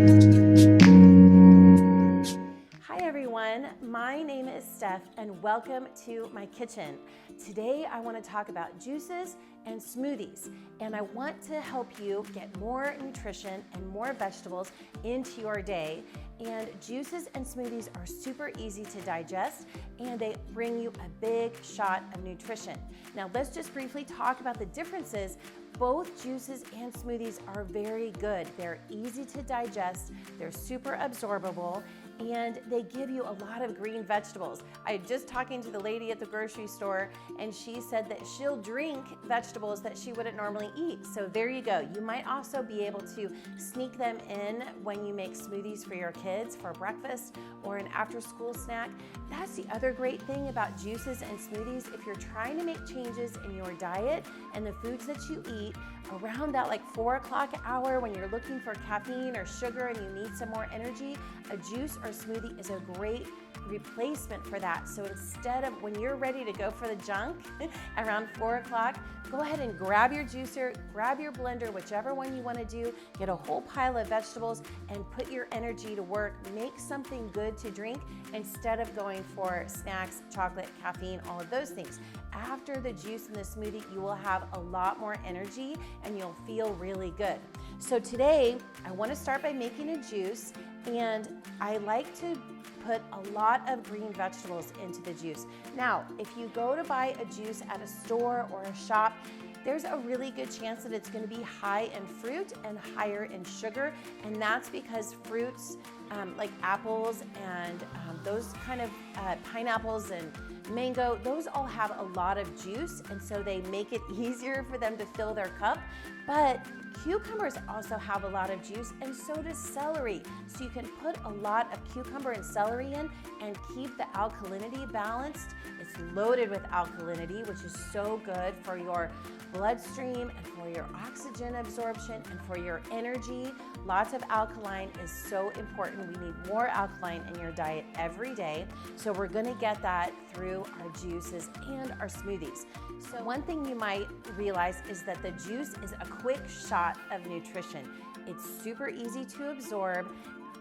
Hi everyone, my name is Steph and welcome to my kitchen. Today I want to talk about juices and smoothies, and I want to help you get more nutrition and more vegetables into your day. And juices and smoothies are super easy to digest and they bring you a big shot of nutrition. Now let's just briefly talk about the differences. Both juices and smoothies are very good. They're easy to digest, they're super absorbable, and they give you a lot of green vegetables. I was just talking to the lady at the grocery store and she said that she'll drink vegetables that she wouldn't normally eat. So there you go. You might also be able to sneak them in when you make smoothies for your kids for breakfast or an after-school snack. That's the other great thing about juices and smoothies. If you're trying to make changes in your diet and the foods that you eat around that like 4 o'clock hour when you're looking for caffeine or sugar and you need some more energy, a juice or smoothie is a great replacement for that. So instead of when you're ready to go for the junk around 4 o'clock, go ahead and grab your juicer, grab your blender, whichever one you want to do, get a whole pile of vegetables and put your energy to work. Make something good to drink instead of going for snacks, chocolate, caffeine, all of those things. After the juice and the smoothie, you will have a lot more energy and you'll feel really good. So today, I want to start by making a juice, and I like to put a lot of green vegetables into the juice. Now, if you go to buy a juice at a store or a shop, there's a really good chance that it's going to be high in fruit and higher in sugar, and that's because fruits like apples and those kind of pineapples and mango, those all have a lot of juice, and so they make it easier for them to fill their cup. But cucumbers also have a lot of juice, and so does celery. So you can put a lot of cucumber and celery in and keep the alkalinity balanced. It's loaded with alkalinity, which is so good for your bloodstream and for your oxygen absorption and for your energy. Lots of alkaline is so important. We need more alkaline in your diet every day. So we're gonna get that through our juices and our smoothies. So one thing you might realize is that the juice is a quick shot of nutrition. It's super easy to absorb.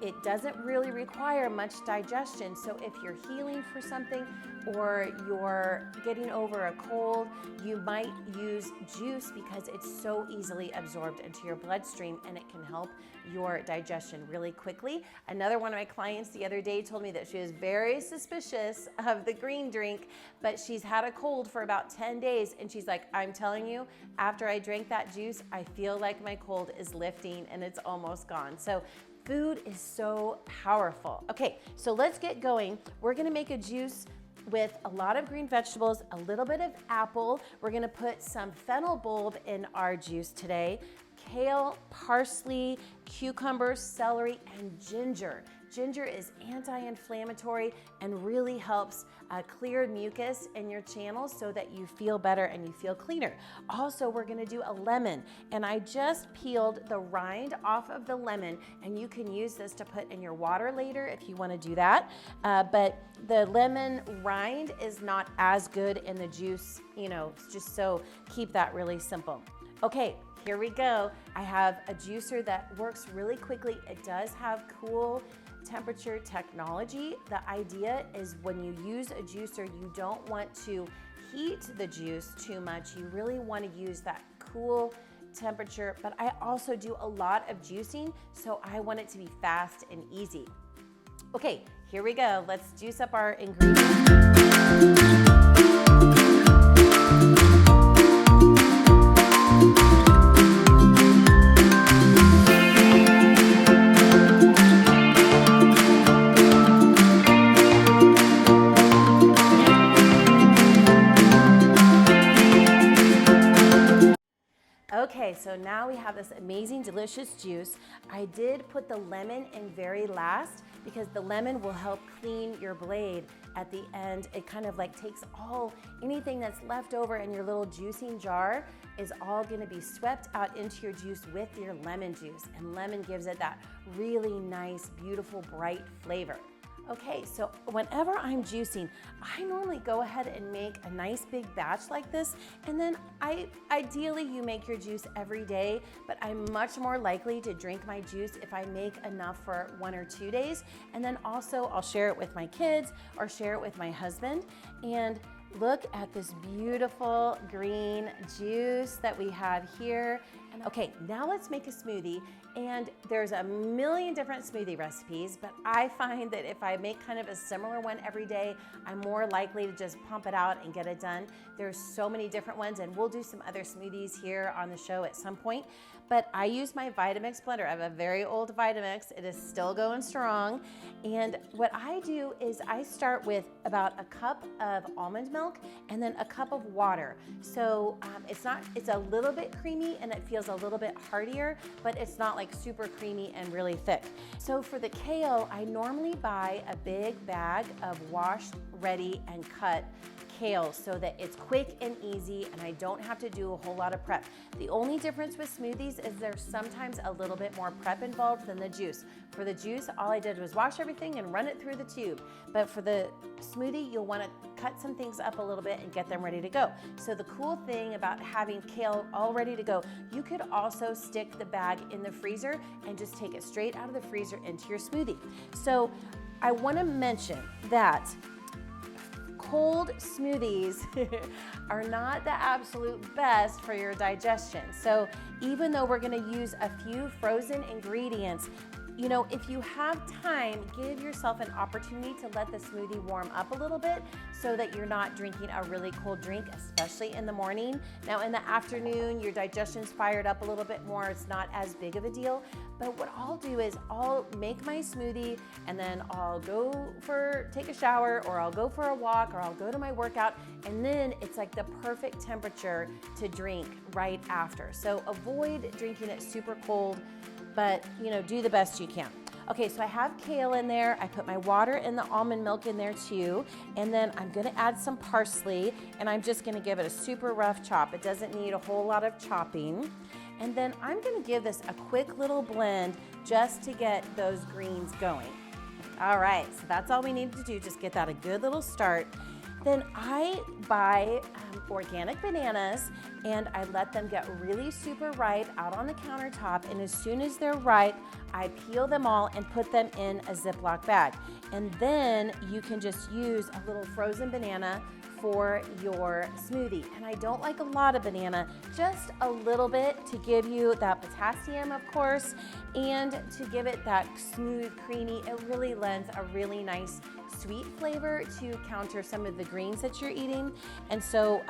It doesn't really require much digestion. So if you're healing for something or you're getting over a cold, you might use juice because it's so easily absorbed into your bloodstream and it can help your digestion really quickly. Another one of my clients the other day told me that she was very suspicious of the green drink, but she's had a cold for about 10 days and she's like, I'm telling you, after I drank that juice, I feel like my cold is lifting and it's almost gone. So food is so powerful. Okay, so let's get going. We're gonna make a juice with a lot of green vegetables, a little bit of apple. We're gonna put some fennel bulb in our juice today, kale, parsley, cucumber, celery, and ginger. Ginger is anti-inflammatory and really helps clear mucus in your channels so that you feel better and you feel cleaner. Also, we're gonna do a lemon, and I just peeled the rind off of the lemon, and you can use this to put in your water later if you wanna do that. But the lemon rind is not as good in the juice, just so keep that really simple. Okay, here we go. I have a juicer that works really quickly. It does have cool temperature technology. The idea is when you use a juicer, you don't want to heat the juice too much. You really want to use that cool temperature, but I also do a lot of juicing, so I want it to be fast and easy. Okay, here we go. Let's juice up our ingredients. Okay, so now we have this amazing, delicious juice. I did put the lemon in very last because the lemon will help clean your blade at the end. It kind of like takes anything that's left over in your little juicing jar is all gonna be swept out into your juice with your lemon juice. And lemon gives it that really nice, beautiful, bright flavor. Okay, so whenever I'm juicing, I normally go ahead and make a nice big batch like this, and then ideally you make your juice every day, but I'm much more likely to drink my juice if I make enough for 1 or 2 days, and then also I'll share it with my kids or share it with my husband. And look at this beautiful green juice that we have here. Okay, now let's make a smoothie. And there's a million different smoothie recipes, but I find that if I make kind of a similar one every day, I'm more likely to just pump it out and get it done. There's so many different ones, and we'll do some other smoothies here on the show at some point. But I use my Vitamix blender. I have a very old Vitamix. It is still going strong. And what I do is I start with about a cup of almond milk and then a cup of water. So it's a little bit creamy and it feels a little bit heartier, but it's not like super creamy and really thick. So for the kale, I normally buy a big bag of washed, ready, and cut kale so that it's quick and easy and I don't have to do a whole lot of prep. The only difference with smoothies is there's sometimes a little bit more prep involved than the juice. For the juice, all I did was wash everything and run it through the tube. But for the smoothie, you'll want to cut some things up a little bit and get them ready to go. So the cool thing about having kale all ready to go, you could also stick the bag in the freezer and just take it straight out of the freezer into your smoothie. So I want to mention that cold smoothies are not the absolute best for your digestion. So even though we're going to use a few frozen ingredients, you know, if you have time, give yourself an opportunity to let the smoothie warm up a little bit so that you're not drinking a really cold drink, especially in the morning. Now in the afternoon, your digestion's fired up a little bit more. It's not as big of a deal. But what I'll do is I'll make my smoothie and then I'll take a shower, or I'll go for a walk, or I'll go to my workout, and then it's like the perfect temperature to drink right after. So avoid drinking it super cold, but you know, do the best you can. Okay, so I have kale in there. I put my water and the almond milk in there too. And then I'm gonna add some parsley, and I'm just gonna give it a super rough chop. It doesn't need a whole lot of chopping. And then I'm gonna give this a quick little blend just to get those greens going. All right, so that's all we need to do, just get that a good little start. Then I buy organic bananas and I let them get really super ripe out on the countertop, and as soon as they're ripe, I peel them all and put them in a Ziploc bag. And then you can just use a little frozen banana for your smoothie. And I don't like a lot of banana, just a little bit to give you that potassium, of course, and to give it that smooth, creamy, it really lends a really nice sweet flavor to counter some of the greens that you're eating. And so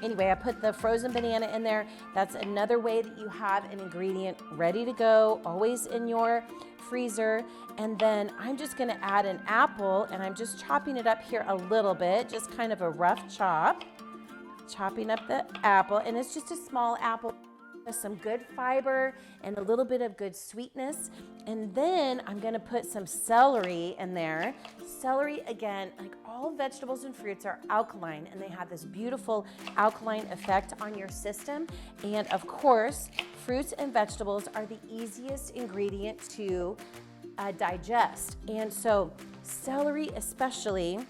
anyway, I put the frozen banana in there. That's another way that you have an ingredient ready to go, always in your freezer. And then I'm just gonna add an apple, and I'm just chopping it up here a little bit, just kind of a rough chop, chopping up the apple, and it's just a small apple. Some good fiber and a little bit of good sweetness. And then I'm gonna put some celery in there. Celery, again, like all vegetables and fruits, are alkaline, and they have this beautiful alkaline effect on your system. And of course, fruits and vegetables are the easiest ingredient to digest. And so celery especially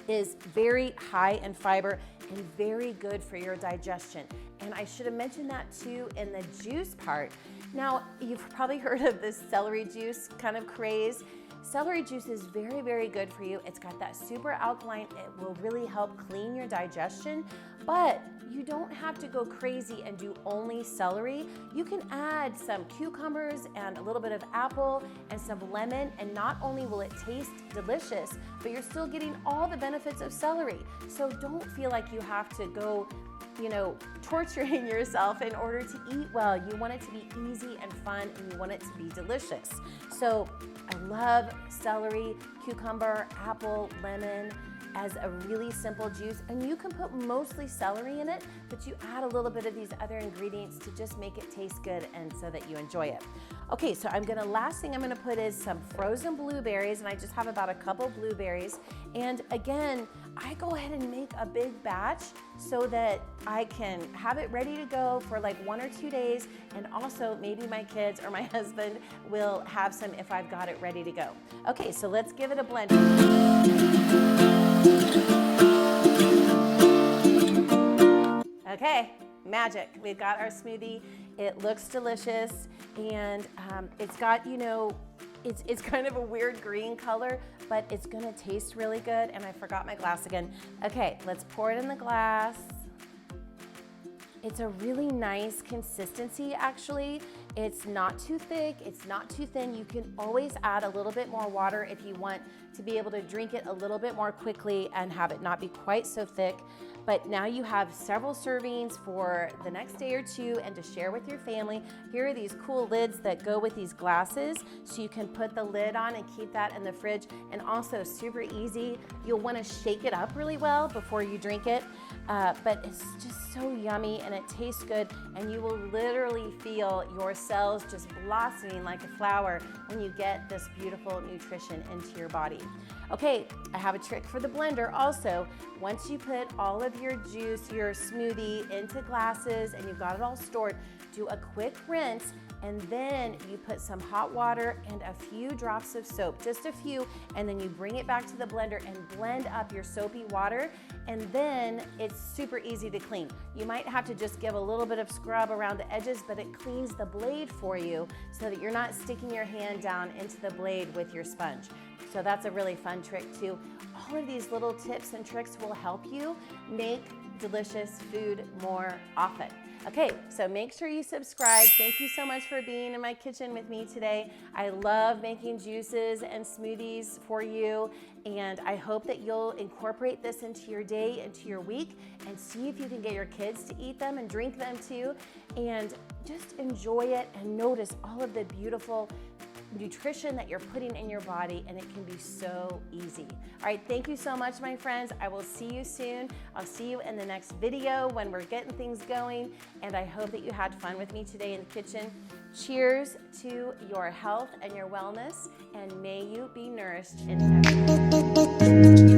is very high in fiber and very good for your digestion. And I should have mentioned that too in the juice part. Now, you've probably heard of this celery juice kind of craze. Celery juice is very, very good for you. It's got that super alkaline. It will really help clean your digestion, but you don't have to go crazy and do only celery. You can add some cucumbers and a little bit of apple and some lemon, and not only will it taste delicious, but you're still getting all the benefits of celery. So don't feel like you have to go, you know, torturing yourself in order to eat well. You want it to be easy and fun, and you want it to be delicious. So I love celery, cucumber, apple, lemon, as a really simple juice, and you can put mostly celery in it, but you add a little bit of these other ingredients to just make it taste good and so that you enjoy it. Okay, so last thing I'm gonna put is some frozen blueberries, and I just have about a couple blueberries. And again, I go ahead and make a big batch so that I can have it ready to go for like 1 or 2 days, and also maybe my kids or my husband will have some if I've got it ready to go. Okay, so let's give it a blend. Okay, magic. We've got our smoothie. It looks delicious, and it's got, you know, it's kind of a weird green color, but it's gonna taste really good. And I forgot my glass again. Okay, let's pour it in the glass. It's a really nice consistency, actually. It's not too thick, it's not too thin. You can always add a little bit more water if you want to be able to drink it a little bit more quickly and have it not be quite so thick. But now you have several servings for the next day or two and to share with your family. Here are these cool lids that go with these glasses, so you can put the lid on and keep that in the fridge. And also super easy. You'll want to shake it up really well before you drink it. But it's just so yummy and it tastes good, and you will literally feel your cells just blossoming like a flower when you get this beautiful nutrition into your body. Okay, I have a trick for the blender also. Once you put all of your juice, your smoothie into glasses and you've got it all stored, do a quick rinse, and then you put some hot water and a few drops of soap, just a few, and then you bring it back to the blender and blend up your soapy water, and then it's super easy to clean. You might have to just give a little bit of scrub around the edges, but it cleans the blade for you so that you're not sticking your hand down into the blade with your sponge. So that's a really fun trick too. All of these little tips and tricks will help you make delicious food more often. Okay, so make sure you subscribe. Thank you so much for being in my kitchen with me today. I love making juices and smoothies for you, and I hope that you'll incorporate this into your day, into your week, and see if you can get your kids to eat them and drink them too, and just enjoy it and notice all of the beautiful nutrition that you're putting in your body, and it can be so easy. All right, thank you so much, my friends. I will see you soon. I'll see you in the next video when we're getting things going, and I hope that you had fun with me today in the kitchen. Cheers to your health and your wellness, and may you be nourished in everything.